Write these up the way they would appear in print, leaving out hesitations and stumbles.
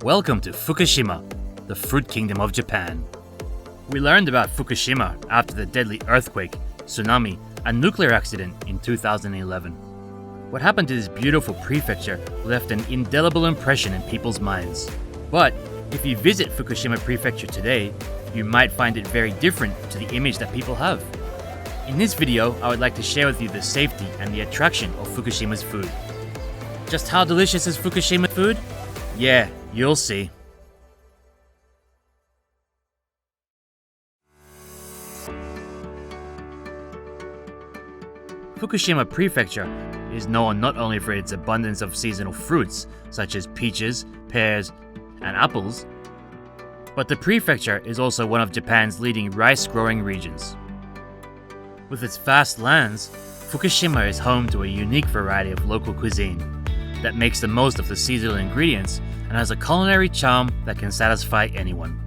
Welcome to Fukushima, the fruit kingdom of Japan. We learned about Fukushima after the deadly earthquake, tsunami, and nuclear accident in 2011. What happened to this beautiful prefecture left an indelible impression in people's minds. But if you visit Fukushima Prefecture today, you might find it very different to the image that people have. In this video, I would like to share with you the safety and the attraction of Fukushima's food. Just how delicious is Fukushima food? Yeah, you'll see. Fukushima Prefecture is known not only for its abundance of seasonal fruits, such as peaches, pears, and apples, but the prefecture is also one of Japan's leading rice-growing regions. With its vast lands, Fukushima is home to a unique variety of local cuisine that makes the most of the seasonal ingredients and has a culinary charm that can satisfy anyone.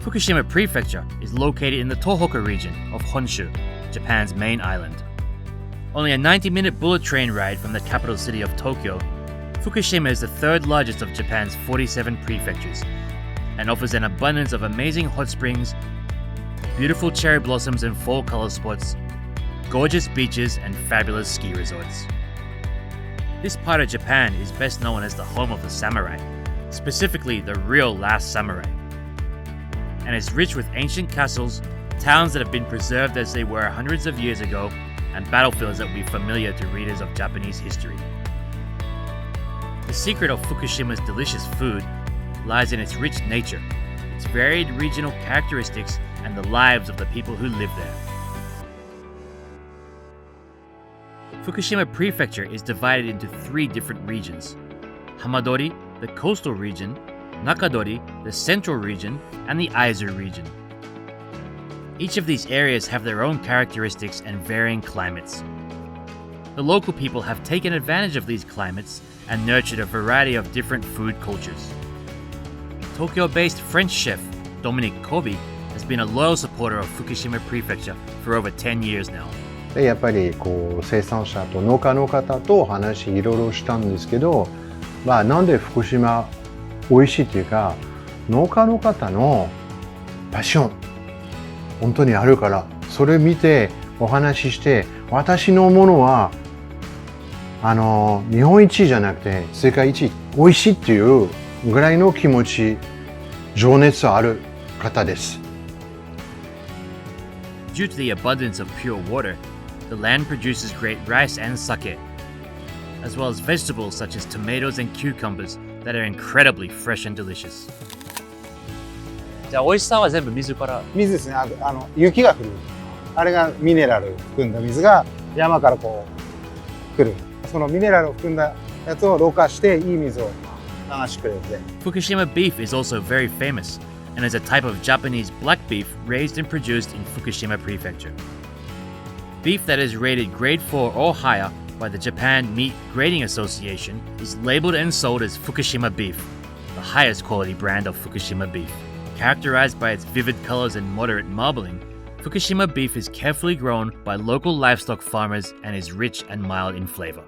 Fukushima Prefecture is located in the Tohoku region of Honshu, Japan's main island. Only a 90-minute bullet train ride from the capital city of Tokyo, Fukushima is the third largest of Japan's 47 prefectures and offers an abundance of amazing hot springs, beautiful cherry blossoms and fall color spots, gorgeous beaches, and fabulous ski resorts. This part of Japan is best known as the home of the samurai, specifically the real last samurai, and is rich with ancient castles, towns that have been preserved as they were hundreds of years ago, and battlefields that will be familiar to readers of Japanese history. The secret of Fukushima's delicious food lies in its rich nature, its varied regional characteristics, and the lives of the people who live there. Fukushima Prefecture is divided into three different regions: Hamadori, the coastal region, Nakadori, the central region, and the Aizu region. Each of these areas have their own characteristics and varying climates. The local people have taken advantage of these climates and nurtured a variety of different food cultures. Tokyo-based French chef Dominique Kobe has been a loyal supporter of Fukushima Prefecture for over 10 years now. でやっぱりこう生産者と農家の方と話いろいろしたんですけど、なんで福島美味しいっていうか、農家の方のパッション本当にあるから、それ見てお話しして、私のものは日本一じゃなくて世界一美味しいっていうぐらいの気持ち、情熱ある方です。Due to the abundance of pure water, the land produces great rice and sake, as well as vegetables such as tomatoes and cucumbers that are incredibly fresh and delicious. じゃあ美味しさは全部水から？水ですね。雪が降る。あれがミネラル含んだ水が山からこう来る。そのミネラルを含んだやつをろ過していい水を流してくれるんで。Fukushima beef is also very famous and is a type of Japanese black beef raised and produced in Fukushima Prefecture. Beef that is rated grade 4 or higher by the Japan Meat Grading Association is labeled and sold as Fukushima beef, the highest quality brand of Fukushima beef. Characterized by its vivid colors and moderate marbling, Fukushima beef is carefully grown by local livestock farmers and is rich and mild in flavor.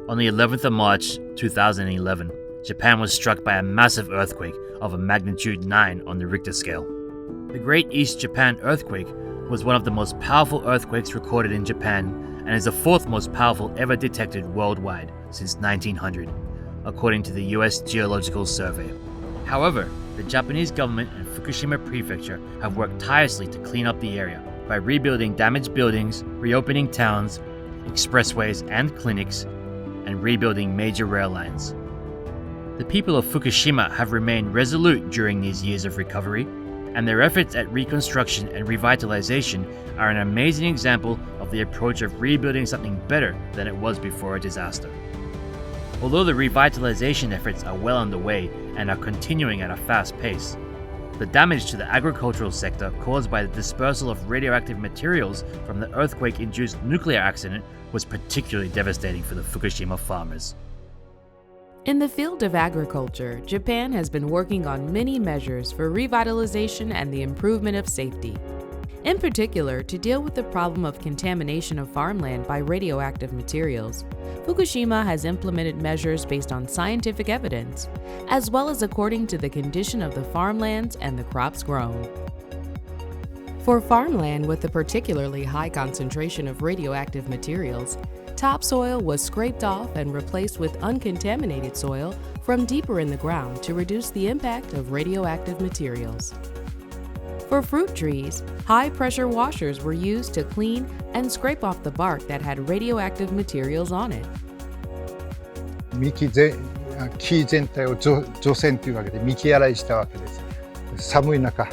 On the 11th of March 2011, Japan was struck by a massive earthquake of a magnitude 9 on the Richter scale. The Great East Japan Earthquake was one of the most powerful earthquakes recorded in Japan and is the fourth most powerful ever detected worldwide since 1900, according to the US Geological Survey. However, the Japanese government and Fukushima Prefecture have worked tirelessly to clean up the area by rebuilding damaged buildings, reopening towns, expressways and clinics, and rebuilding major rail lines. The people of Fukushima have remained resolute during these years of recovery, and their efforts at reconstruction and revitalization are an amazing example of the approach of rebuilding something better than it was before a disaster. Although the revitalization efforts are well underway and are continuing at a fast pace, the damage to the agricultural sector caused by the dispersal of radioactive materials from the earthquake-induced nuclear accident was particularly devastating for the Fukushima farmers. In the field of agriculture, Japan has been working on many measures for revitalization and the improvement of safety. In particular, to deal with the problem of contamination of farmland by radioactive materials, Fukushima has implemented measures based on scientific evidence, as well as according to the condition of the farmlands and the crops grown. For farmland with a particularly high concentration of radioactive materials, topsoil was scraped off and replaced with uncontaminated soil from deeper in the ground to reduce the impact of radioactive materials. For fruit trees, high-pressure washers were used to clean and scrape off the bark that had radioactive materials on it. 木全体を除染というわけで幹洗いしたわけです。寒い中、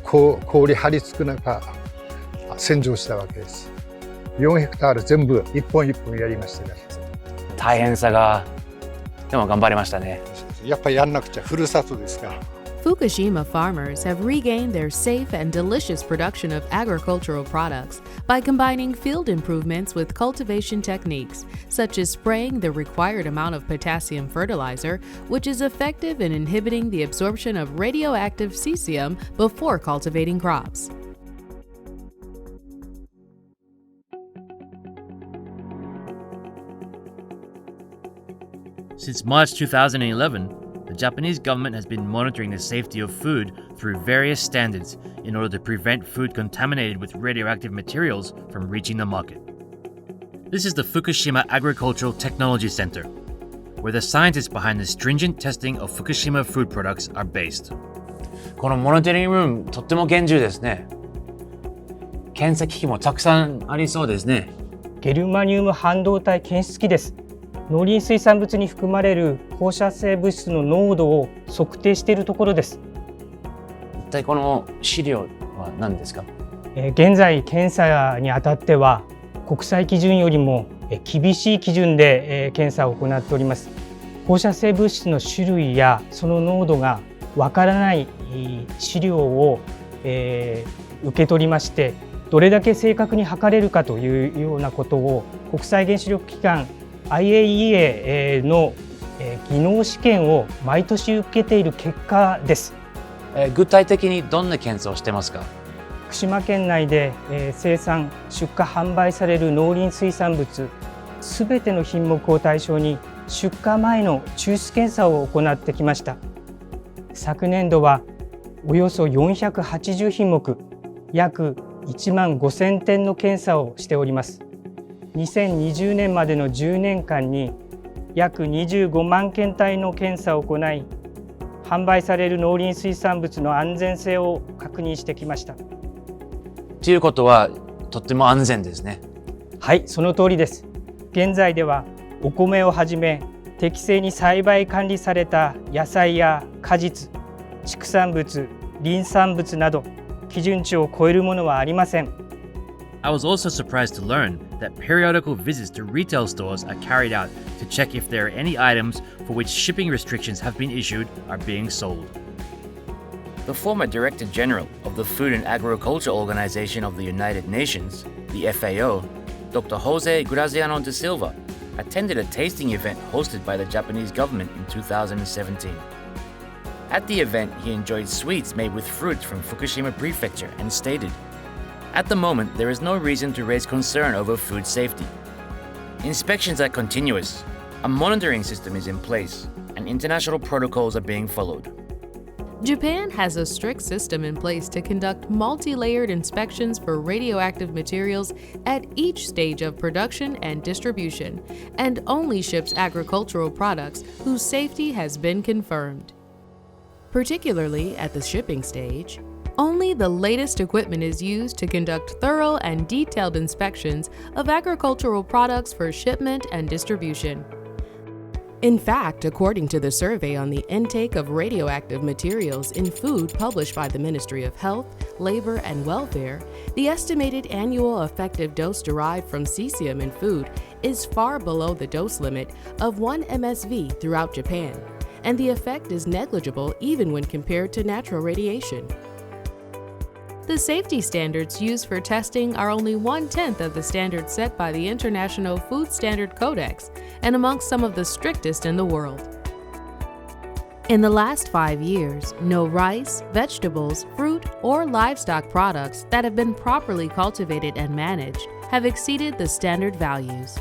氷張り付く中、洗浄したわけです。4ヘクタール全部一本一本やりましたね。大変さが、でも頑張りましたね。やっぱりやんなくちゃ、ふるさとですから。Fukushima farmers have regained their safe and delicious production of agricultural products by combining field improvements with cultivation techniques, such as spraying the required amount of potassium fertilizer, which is effective in inhibiting the absorption of radioactive cesium before cultivating crops. Since March 2011, the Japanese government has been monitoring the safety of food through various standards in order to prevent food contaminated with radioactive materials from reaching the market. This is the Fukushima Agricultural Technology Center, where the scientists behind the stringent testing of Fukushima food products are based. このモニタリングルーム、とっても厳重ですね。検査機器もたくさんありそうですね。ゲルマニウム半導体検出機です。農林水産物に含まれる放射性物質の濃度を測定しているところです。一体この資料は何ですか？現在検査にあたっては国際基準よりも厳しい基準で検査を行っております。放射性物質の種類やその濃度がわからない資料を受け取りまして、どれだけ正確に測れるかというようなことを国際原子力機関IAEA の技能試験を毎年受けている結果です。具体的にどんな検査をしてますか？福島県内で生産・出荷・販売される農林水産物すべての品目を対象に出荷前の抽出検査を行ってきました。昨年度はおよそ480品目、約1万5000点の検査をしております。2020年までの10年間に約25万件単位の検査を行い、販売される農林水産物の安全性を確認してきました。ということはとっても安全ですね。はい、その通りです。現在ではお米をはじめ適正に栽培管理された野菜や果実、畜産物、林産物など基準値を超えるものはありません。I was also surprised to learn that periodical visits to retail stores are carried out to check if there are any items for which shipping restrictions have been issued are being sold. The former Director General of the Food and Agriculture Organization of the United Nations, the FAO, Dr. Jose Graziano de Silva, attended a tasting event hosted by the Japanese government in 2017. At the event, he enjoyed sweets made with fruits from Fukushima Prefecture and stated, "At the moment, there is no reason to raise concern over food safety. Inspections are continuous, a monitoring system is in place, and international protocols are being followed." Japan has a strict system in place to conduct multi-layered inspections for radioactive materials at each stage of production and distribution, and only ships agricultural products whose safety has been confirmed. Particularly at the shipping stage, only the latest equipment is used to conduct thorough and detailed inspections of agricultural products for shipment and distribution. In fact, according to the survey on the intake of radioactive materials in food published by the Ministry of Health, Labor, and Welfare, the estimated annual effective dose derived from cesium in food is far below the dose limit of 1 MSV throughout Japan, and the effect is negligible even when compared to natural radiation. The safety standards used for testing are only 1/10 of the standards set by the International Food Standard Codex and amongst some of the strictest in the world. In the last 5 years, no rice, vegetables, fruit, or livestock products that have been properly cultivated and managed have exceeded the standard values.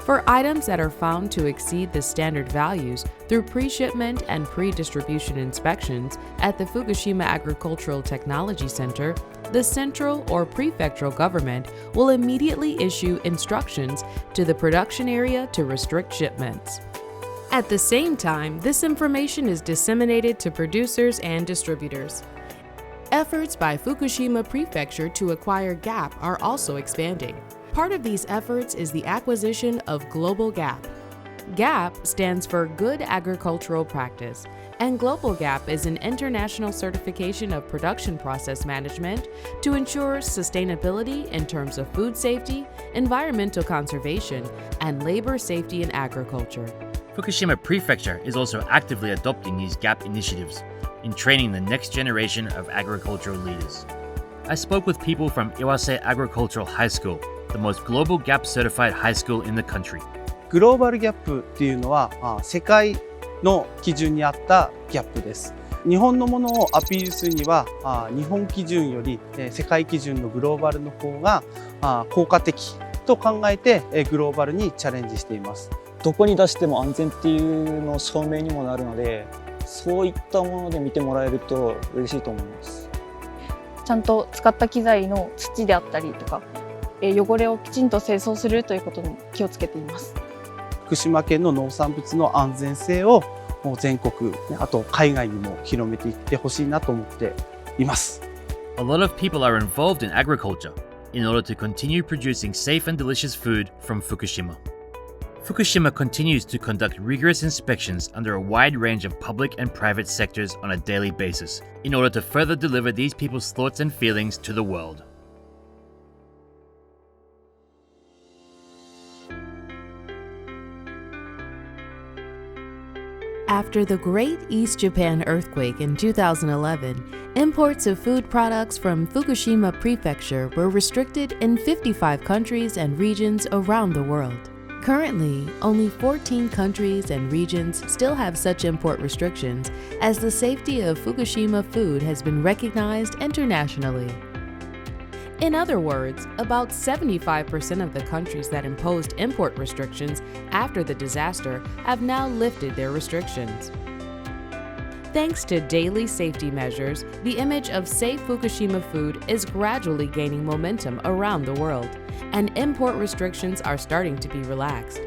For items that are found to exceed the standard values through pre-shipment and pre-distribution inspections at the Fukushima Agricultural Technology Center, the central or prefectural government will immediately issue instructions to the production area to restrict shipments. At the same time, this information is disseminated to producers and distributors. Efforts by Fukushima Prefecture to acquire GAP are also expanding. Part of these efforts is the acquisition of Global GAP. GAP stands for Good Agricultural Practice, and Global GAP is an international certification of production process management to ensure sustainability in terms of food safety, environmental conservation, and labor safety in agriculture. Fukushima Prefecture is also actively adopting these GAP initiatives in training the next generation of agricultural leaders. I spoke with people from Iwase Agricultural High School, the most global GAP certified high school in the country. グローバルギャップっていうのは世界の基準に合ったギャップです。日本のものをアピールするには日本基準より世界基準のグローバルの方が効果的と考えてグローバルにチャレンジしています。どこに出しても安全っていうの証明にもなるので、そういったもので見てもらえると嬉しいと思います。ちゃんと使った機材の土であったりとか、汚れをきちんと清掃するということに気をつけています。福島県の農産物の安全性を全国、あと海外にも広めていってほしいなと思っています。A lot of people are involved in agriculture in order to continue producing safe and delicious food from Fukushima. Fukushima continues to conduct rigorous inspections under a wide range of public and private sectors on a daily basis in order to further deliver these people's thoughts and feelings to the world. After the Great East Japan earthquake in 2011, imports of food products from Fukushima Prefecture were restricted in 55 countries and regions around the world. Currently, only 14 countries and regions still have such import restrictions, as the safety of Fukushima food has been recognized internationally. In other words, about 75% of the countries that imposed import restrictions after the disaster have now lifted their restrictions. Thanks to daily safety measures, the image of safe Fukushima food is gradually gaining momentum around the world, and import restrictions are starting to be relaxed.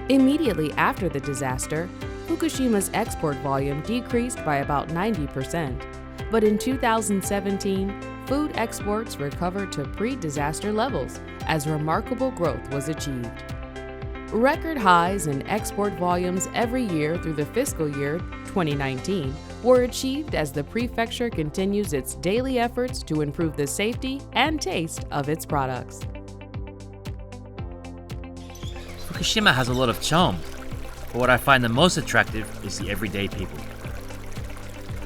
Immediately after the disaster, Fukushima's export volume decreased by about 90%, but in 2017, food exports recovered to pre-disaster levels as remarkable growth was achieved. Record highs in export volumes every year through the fiscal year 2019 were achieved as the prefecture continues its daily efforts to improve the safety and taste of its products. Fukushima has a lot of charm, but what I find the most attractive is the everyday people.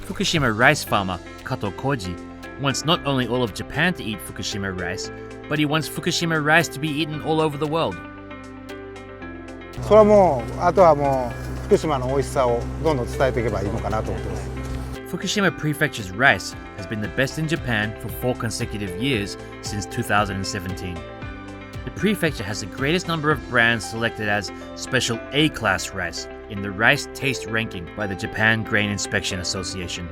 Fukushima rice farmer Kato Koji wants not only all of Japan to eat Fukushima rice, but he wants Fukushima rice to be eaten all over the world. それはもうあとはもう福島の美味しさをどんどん伝えていけばいいのかなと思ってます。Fukushima Prefecture's rice has been the best in Japan for 4 consecutive years since 2017. The prefecture has the greatest number of brands selected as Special A-Class rice in the Rice Taste Ranking by the Japan Grain Inspection Association.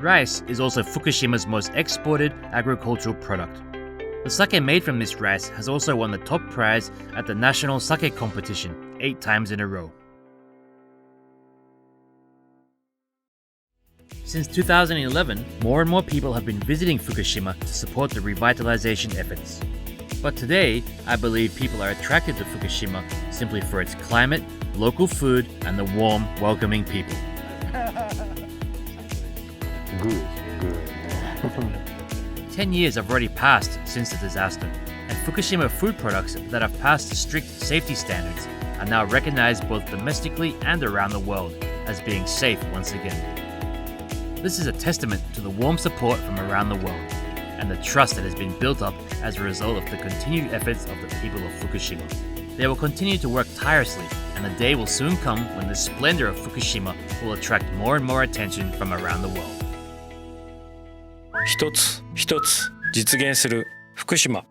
Rice is also Fukushima's most exported agricultural product. The sake made from this rice has also won the top prize at the National Sake Competition 8 times in a row. Since 2011, more and more people have been visiting Fukushima to support the revitalization efforts. But today, I believe people are attracted to Fukushima simply for its climate, local food, and the warm, welcoming people. Good. 10 years have already passed since the disaster, and Fukushima food products that have passed strict safety standards are now recognized both domestically and around the world as being safe once again. This is a testament to the warm support from around the world and the trust that has been built up as a result of the continued efforts of the people of Fukushima. They will continue to work tirelessly and the day will soon come when the splendor of Fukushima will attract more and more attention from around the world. 一つ一つ実現する福島